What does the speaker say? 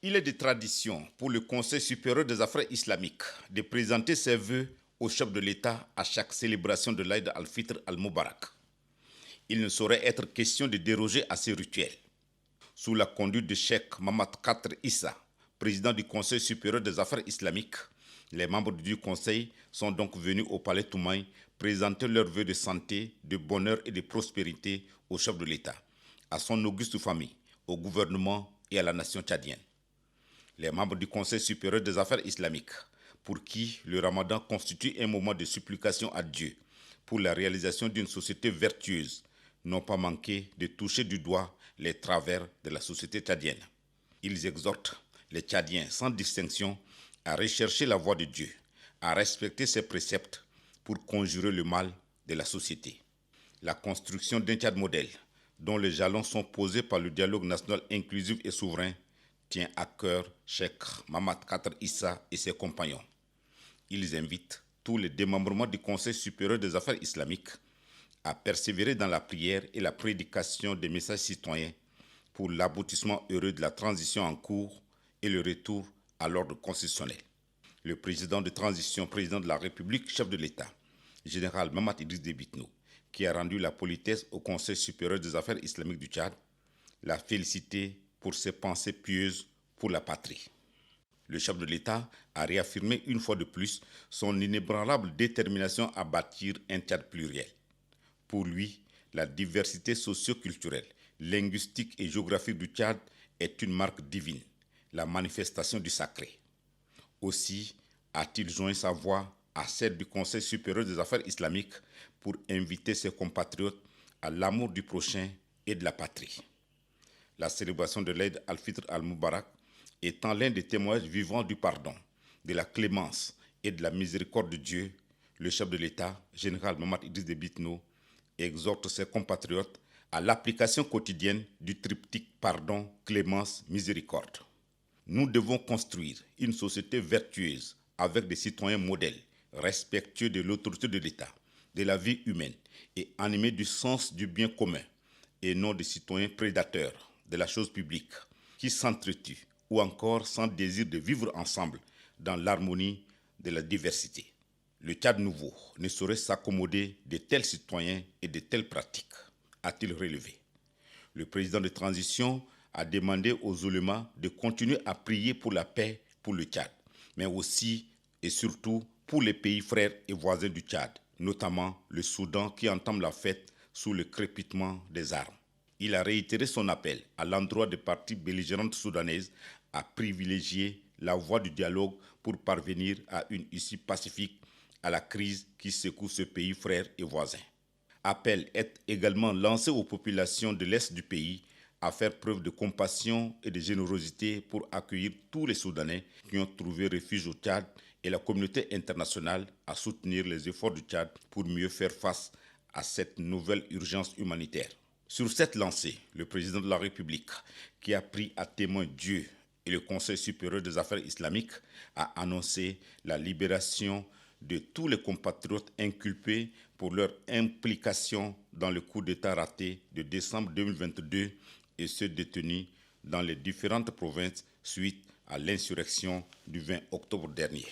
Il est de tradition pour le Conseil supérieur des affaires islamiques de présenter ses vœux au chef de l'État à chaque célébration de l'Aïd al-Fitr al-Mubarak. Il ne saurait être question de déroger à ces rituels. Sous la conduite de Cheikh Mohammed IV Issa, président du Conseil supérieur des affaires islamiques, les membres du Conseil sont donc venus au palais Toumaï présenter leurs vœux de santé, de bonheur et de prospérité au chef de l'État, à son auguste famille, au gouvernement et à la nation tchadienne. Les membres du Conseil supérieur des affaires islamiques, pour qui le ramadan constitue un moment de supplication à Dieu pour la réalisation d'une société vertueuse, n'ont pas manqué de toucher du doigt les travers de la société tchadienne. Ils exhortent les Tchadiens sans distinction à rechercher la voie de Dieu, à respecter ses préceptes pour conjurer le mal de la société. La construction d'un Tchad modèle, dont les jalons sont posés par le dialogue national inclusif et souverain, tient à cœur Cheikh Mohammed IV Issa et ses compagnons. Ils invitent tous les démembrements du Conseil supérieur des affaires islamiques à persévérer dans la prière et la prédication des messages citoyens pour l'aboutissement heureux de la transition en cours et le retour à l'ordre constitutionnel. Le président de transition, président de la République, chef de l'État, général Mahamat Idriss Déby Itno, qui a rendu la politesse au Conseil supérieur des affaires islamiques du Tchad, l'a félicité pour ses pensées pieuses pour la patrie. Le chef de l'État a réaffirmé une fois de plus son inébranlable détermination à bâtir un Tchad pluriel. Pour lui, la diversité socio-culturelle, linguistique et géographique du Tchad est une marque divine, la manifestation du sacré. Aussi a-t-il joint sa voix à celle du Conseil supérieur des affaires islamiques pour inviter ses compatriotes à l'amour du prochain et de la patrie. La célébration de l'Aïd al-Fitr al-Mubarak étant l'un des témoignages vivants du pardon, de la clémence et de la miséricorde de Dieu, le chef de l'État, général Mahamat Idriss Déby Itno, exhorte ses compatriotes à l'application quotidienne du triptyque pardon, clémence, miséricorde. Nous devons construire une société vertueuse avec des citoyens modèles, respectueux de l'autorité de l'État, de la vie humaine et animés du sens du bien commun et non des citoyens prédateurs de la chose publique qui s'entretuent ou encore sans désir de vivre ensemble dans l'harmonie de la diversité. Le Tchad nouveau ne saurait s'accommoder de tels citoyens et de telles pratiques, a-t-il relevé. Le président de transition a demandé aux oulémas de continuer à prier pour la paix pour le Tchad, mais aussi et surtout pour les pays frères et voisins du Tchad, notamment le Soudan qui entame la fête sous le crépitement des armes. Il a réitéré son appel à l'endroit des parties belligérantes soudanaises à privilégier la voie du dialogue pour parvenir à une issue pacifique à la crise qui secoue ce pays frère et voisin. Appel est également lancé aux populations de l'Est du pays à faire preuve de compassion et de générosité pour accueillir tous les Soudanais qui ont trouvé refuge au Tchad et la communauté internationale à soutenir les efforts du Tchad pour mieux faire face à cette nouvelle urgence humanitaire. Sur cette lancée, le président de la République, qui a pris à témoin Dieu et le Conseil supérieur des affaires islamiques, a annoncé la libération de tous les compatriotes inculpés pour leur implication dans le coup d'État raté de décembre 2022 et ceux détenus dans les différentes provinces suite à l'insurrection du 20 octobre dernier.